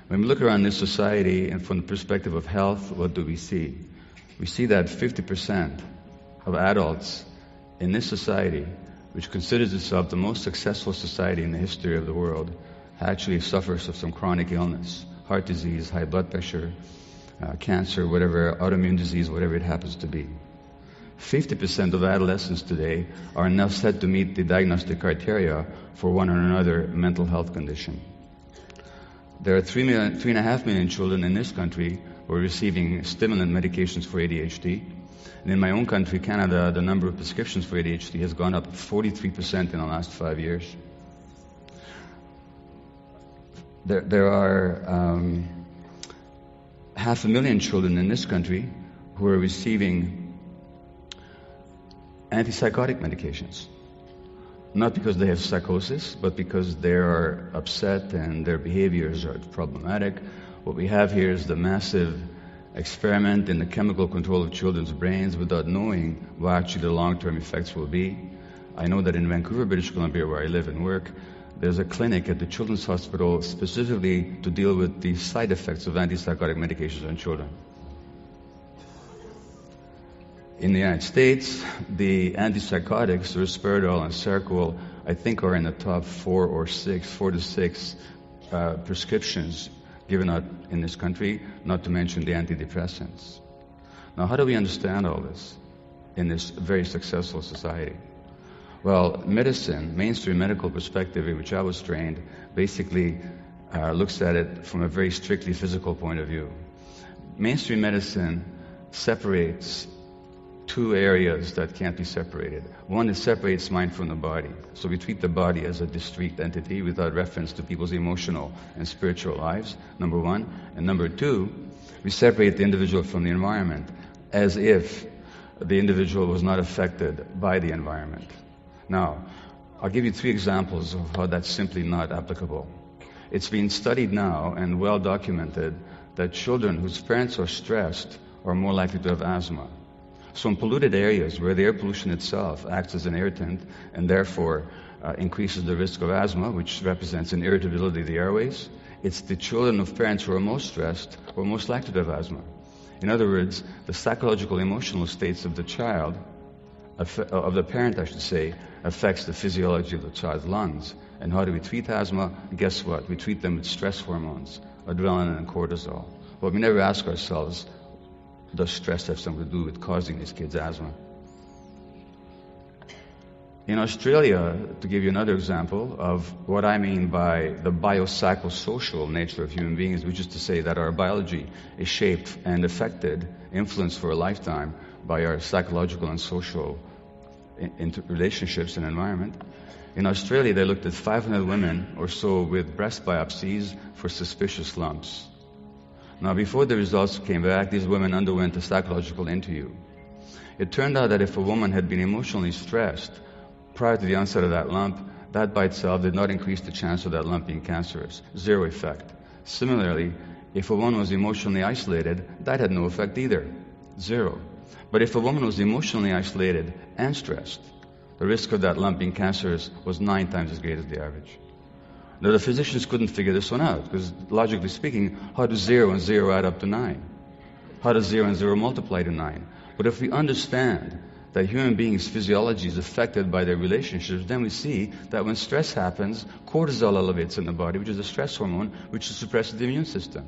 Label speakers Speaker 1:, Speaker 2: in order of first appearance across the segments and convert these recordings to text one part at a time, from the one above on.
Speaker 1: When we look around this society and from the perspective of health, what do we see? We see that 50% of adults in this society, which considers itself the most successful society in the history of the world, actually suffers of some chronic illness, heart disease, high blood pressure, cancer, whatever, autoimmune disease, whatever it happens to be. 50% of adolescents today are now set to meet the diagnostic criteria for one or another mental health condition. There are 3.5 million children in this country who are receiving stimulant medications for ADHD. And in my own country, Canada, the number of prescriptions for ADHD has gone up 43% in the last 5 years. There are 500,000 children in this country who are receiving antipsychotic medications. Not because they have psychosis, but because they are upset and their behaviors are problematic. What we have here is the massive experiment in the chemical control of children's brains without knowing what actually the long-term effects will be. I know that in Vancouver, British Columbia, where I live and work, there's a clinic at the Children's Hospital specifically to deal with the side effects of antipsychotic medications on children. In the United States, the antipsychotics, risperidone and Seroquel, I think are in the top 4 to 6 prescriptions given out in this country, not to mention the antidepressants. Now, how do we understand all this in this very successful society? Well, medicine, mainstream medical perspective in which I was trained, basically looks at it from a very strictly physical point of view. Mainstream medicine separates two areas that can't be separated. One, it separates mind from the body. So we treat the body as a discrete entity without reference to people's emotional and spiritual lives, number one. And number two, we separate the individual from the environment as if the individual was not affected by the environment. Now, I'll give you 3 examples of how that's simply not applicable. It's been studied now and well documented that children whose parents are stressed are more likely to have asthma. So in polluted areas where the air pollution itself acts as an irritant and therefore increases the risk of asthma, which represents an irritability of the airways, it's the children of parents who are most stressed who are most likely to have asthma. In other words, the psychological emotional states of the child, of the parent I should say, affects the physiology of the child's lungs. And how do we treat asthma? Guess what? We treat them with stress hormones, adrenaline and cortisol. But we never ask ourselves, does stress have something to do with causing these kids asthma? In Australia, to give you another example of what I mean by the biopsychosocial nature of human beings, which is to say that our biology is shaped and affected, influenced for a lifetime by our psychological and social relationships and environment. In Australia, they looked at 500 women or so with breast biopsies for suspicious lumps. Now, before the results came back, these women underwent a psychological interview. It turned out that if a woman had been emotionally stressed prior to the onset of that lump, that by itself did not increase the chance of that lump being cancerous. 0 effect. Similarly, if a woman was emotionally isolated, that had no effect either. 0. But if a woman was emotionally isolated and stressed, the risk of that lump being cancerous was 9 times as great as the average. Now, the physicians couldn't figure this one out, because logically speaking, how do 0 and 0 add up to 9? How does 0 and 0 multiply to 9? But if we understand that human beings' physiology is affected by their relationships, then we see that when stress happens, cortisol elevates in the body, which is a stress hormone, which suppresses the immune system.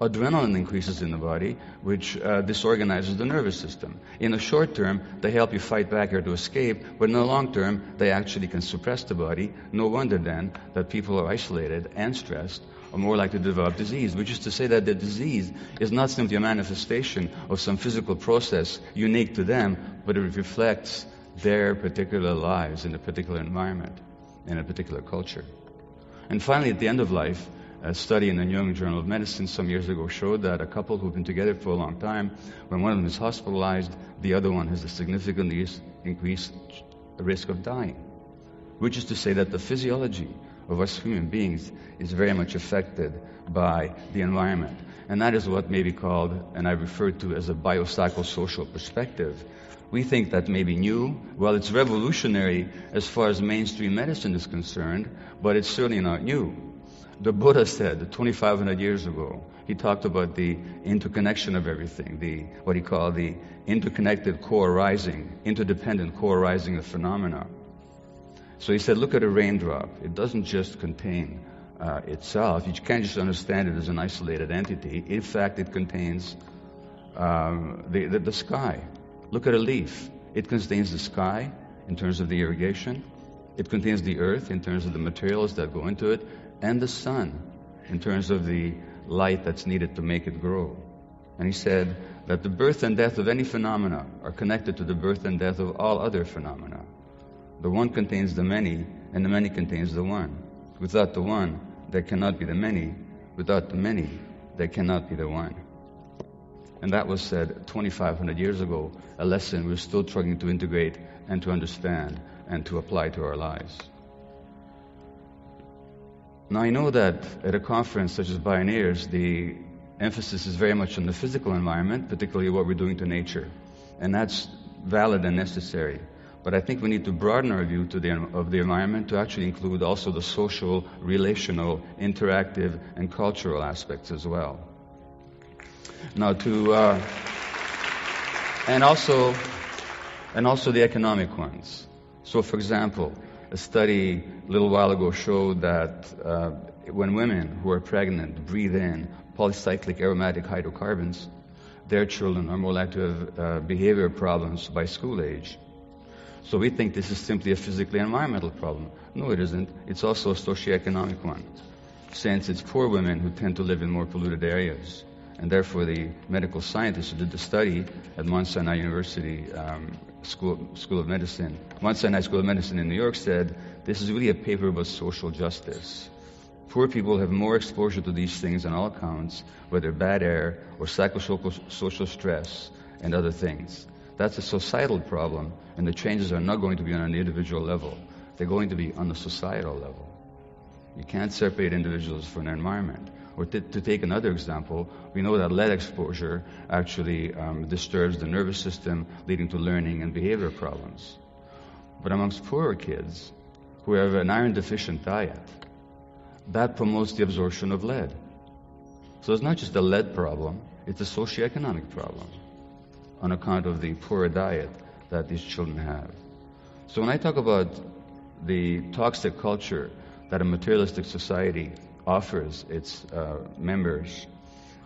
Speaker 1: Adrenaline increases in the body, which disorganizes the nervous system. In the short term, they help you fight back or to escape, but in the long term, they actually can suppress the body. No wonder then that people who are isolated and stressed are more likely to develop disease, which is to say that the disease is not simply a manifestation of some physical process unique to them, but it reflects their particular lives in a particular environment, in a particular culture. And finally, at the end of life, a study in the New England Journal of Medicine some years ago showed that a couple who've been together for a long time, when one of them is hospitalized, the other one has a significantly increased risk of dying. Which is to say that the physiology of us human beings is very much affected by the environment. And that is what may be called, and I refer to as a biopsychosocial perspective. We think that may be new. Well, it's revolutionary as far as mainstream medicine is concerned, but it's certainly not new. The Buddha said 2,500 years ago, he talked about the interconnection of everything, what he called the interconnected co-arising, interdependent co-arising of phenomena. So he said, look at a raindrop. It doesn't just contain itself. You can't just understand it as an isolated entity. In fact, it contains the sky. Look at a leaf. It contains the sky in terms of the irrigation. It contains the earth in terms of the materials that go into it, and the sun in terms of the light that's needed to make it grow. And he said that the birth and death of any phenomena are connected to the birth and death of all other phenomena. The one contains the many, and the many contains the one. Without the one, there cannot be the many. Without the many, there cannot be the one. And that was said 2,500 years ago, a lesson we're still trying to integrate and to understand and to apply to our lives. Now, I know that at a conference such as Pioneers, the emphasis is very much on the physical environment, particularly what we're doing to nature. And that's valid and necessary. But I think we need to broaden our view of the environment to actually include also the social, relational, interactive, and cultural aspects as well. Now, and also the economic ones. So, for example, a study a little while ago showed that when women who are pregnant breathe in polycyclic aromatic hydrocarbons, their children are more likely to have behavior problems by school age. So we think this is simply a physically environmental problem. No, it isn't. It's also a socioeconomic one, since it's poor women who tend to live in more polluted areas. And therefore, the medical scientists who did the study at Mount Sinai University School of Medicine, Mount Sinai School of Medicine in New York, said this is really a paper about social justice. Poor people have more exposure to these things on all accounts, whether bad air or psychosocial stress and other things. That's a societal problem, and the changes are not going to be on an individual level. They're going to be on the societal level. You can't separate individuals from an environment. Or to take another example, we know that lead exposure actually disturbs the nervous system, leading to learning and behavior problems. But amongst poorer kids who have an iron-deficient diet, that promotes the absorption of lead. So it's not just a lead problem, it's a socioeconomic problem on account of the poorer diet that these children have. So when I talk about the toxic culture that a materialistic society offers its members,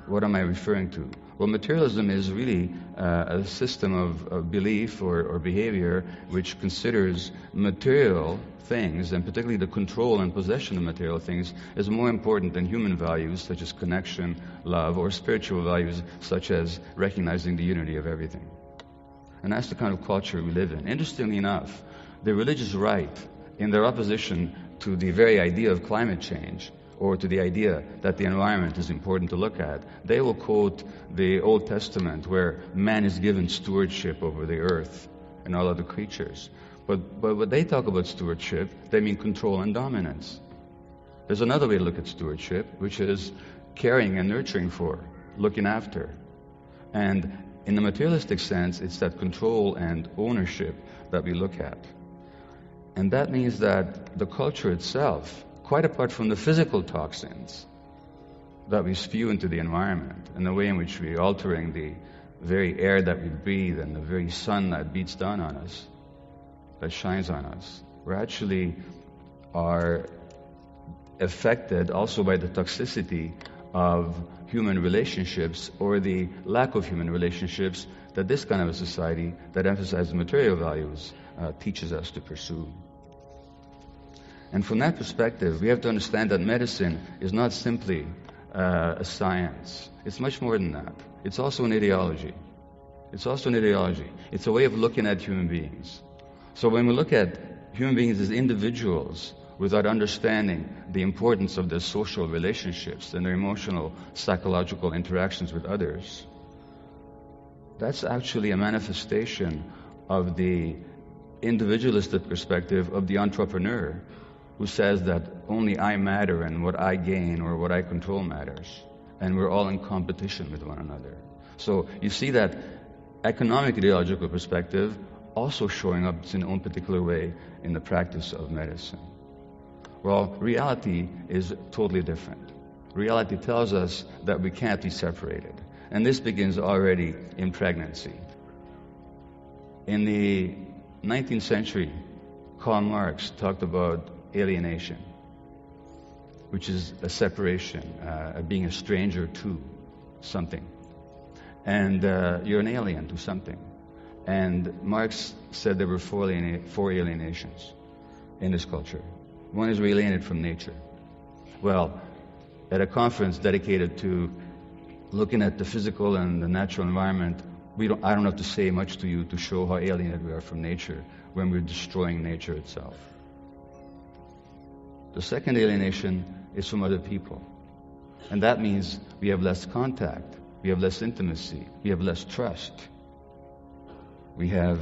Speaker 1: what am I referring to? Well, materialism is really a system of belief or behavior which considers material things, and particularly the control and possession of material things, as more important than human values such as connection, love, or spiritual values such as recognizing the unity of everything. And that's the kind of culture we live in. Interestingly enough, the religious right, in their opposition to the very idea of climate change, or to the idea that the environment is important to look at, they will quote the Old Testament where man is given stewardship over the earth and all other creatures. But when they talk about stewardship, they mean control and dominance. There's another way to look at stewardship, which is caring and nurturing for, looking after. And in the materialistic sense, it's that control and ownership that we look at. And that means that the culture itself, quite apart from the physical toxins that we spew into the environment and the way in which we're altering the very air that we breathe and the very sun that beats down on us, that shines on us, we actually are affected also by the toxicity of human relationships, or the lack of human relationships that this kind of a society that emphasizes material values teaches us to pursue. And from that perspective, we have to understand that medicine is not simply a science. It's much more than that. It's also an ideology. It's a way of looking at human beings. So when we look at human beings as individuals without understanding the importance of their social relationships and their emotional, psychological interactions with others, that's actually a manifestation of the individualistic perspective of the entrepreneur, who says that only I matter and what I gain or what I control matters, and we're all in competition with one another. So you see that economic ideological perspective also showing up in its own particular way in the practice of medicine. Well, reality is totally different. Reality tells us that we can't be separated. And this begins already in pregnancy. In the 19th century, Karl Marx talked about alienation, which is a separation, being a stranger to something. And you're an alien to something. And Marx said there were four alienations in this culture. One is we're alienated from nature. Well, at a conference dedicated to looking at the physical and the natural environment, I don't have to say much to you to show how alienated we are from nature when we're destroying nature itself. The second alienation is from other people. And that means we have less contact, we have less intimacy, we have less trust. We have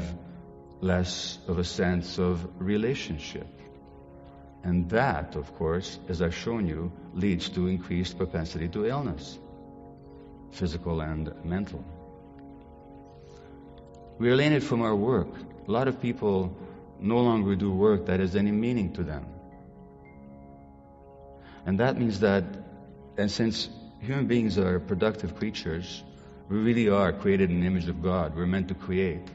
Speaker 1: less of a sense of relationship. And that, of course, as I've shown you, leads to increased propensity to illness, physical and mental. We're alienated from our work. A lot of people no longer do work that has any meaning to them. And that means that, and since human beings are productive creatures, we really are created in the image of God. We're meant to create.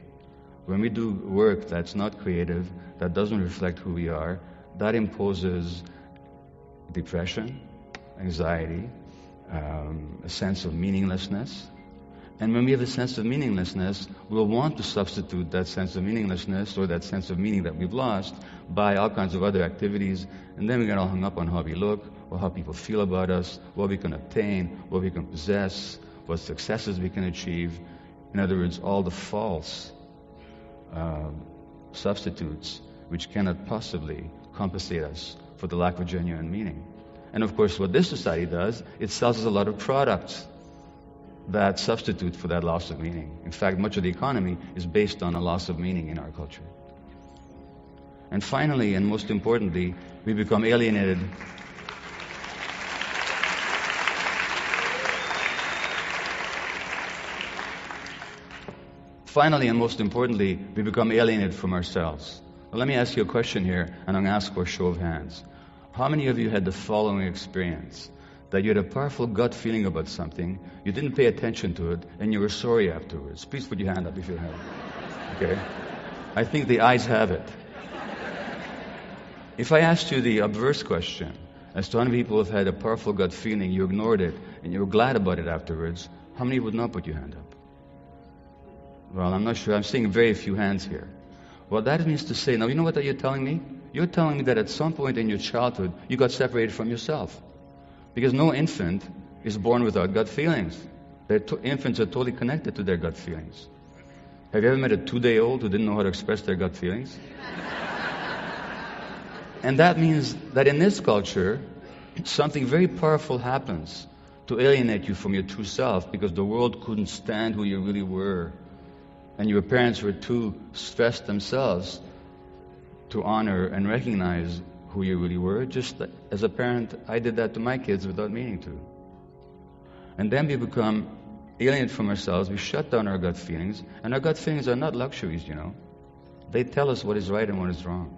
Speaker 1: When we do work that's not creative, that doesn't reflect who we are, that imposes depression, anxiety, a sense of meaninglessness. And when we have a sense of meaninglessness, we'll want to substitute that sense of meaninglessness or that sense of meaning that we've lost by all kinds of other activities, and then we get all hung up on how we look, or how people feel about us, what we can obtain, what we can possess, what successes we can achieve. In other words, all the false substitutes which cannot possibly compensate us for the lack of genuine meaning. And of course, what this society does, it sells us a lot of products that substitute for that loss of meaning. In fact, much of the economy is based on a loss of meaning in our culture. And finally, and most importantly, we become alienated. Finally, and most importantly, we become alienated from ourselves. Now, let me ask you a question here, and I'm going to ask for a show of hands. How many of you had the following experience? That you had a powerful gut feeling about something, you didn't pay attention to it, and you were sorry afterwards? Please put your hand up if you have it. Okay? I think the ayes have it. If I asked you the obverse question, as to how many people have had a powerful gut feeling, you ignored it, and you were glad about it afterwards, how many would not put your hand up? Well, I'm not sure. I'm seeing very few hands here. Well, that means to say, now you know what you're telling me? You're telling me that at some point in your childhood, you got separated from yourself. Because no infant is born without gut feelings. Infants are totally connected to their gut feelings. Have you ever met a 2-day-old who didn't know how to express their gut feelings? And that means that in this culture, something very powerful happens to alienate you from your true self, because the world couldn't stand who you really were. And your parents were too stressed themselves to honor and recognize who you really were. Just as a parent, I did that to my kids without meaning to. And then we become alienated from ourselves. We shut down our gut feelings. And our gut feelings are not luxuries, you know. They tell us what is right and what is wrong.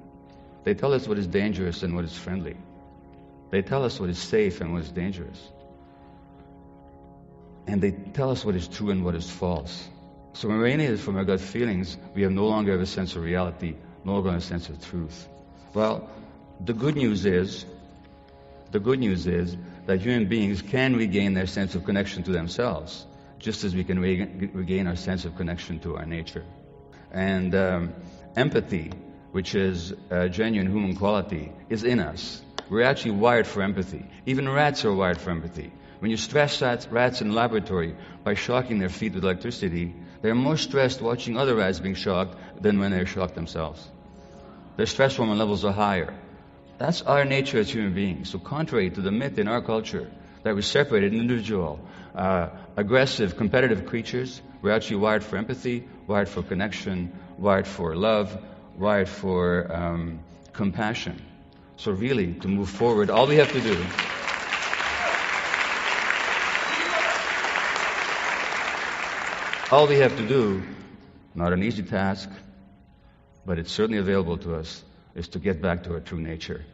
Speaker 1: They tell us what is dangerous and what is friendly. They tell us what is safe and what is dangerous. And they tell us what is true and what is false. So when we're alienated from our gut feelings, we no longer have a sense of reality, no longer have a sense of truth. Well, the good news is that human beings can regain their sense of connection to themselves, just as we can regain our sense of connection to our nature. And empathy, which is a genuine human quality, is in us. We're actually wired for empathy. Even rats are wired for empathy. When you stress rats in the laboratory by shocking their feet with electricity, they're more stressed watching other rats being shocked than when they're shocked themselves. Their stress hormone levels are higher. That's our nature as human beings. So contrary to the myth in our culture that we're separated, individual, aggressive, competitive creatures, we're actually wired for empathy, wired for connection, wired for love, wired for compassion. So really, to move forward, all we have to do not an easy task, but it's certainly available to us, is to get back to our true nature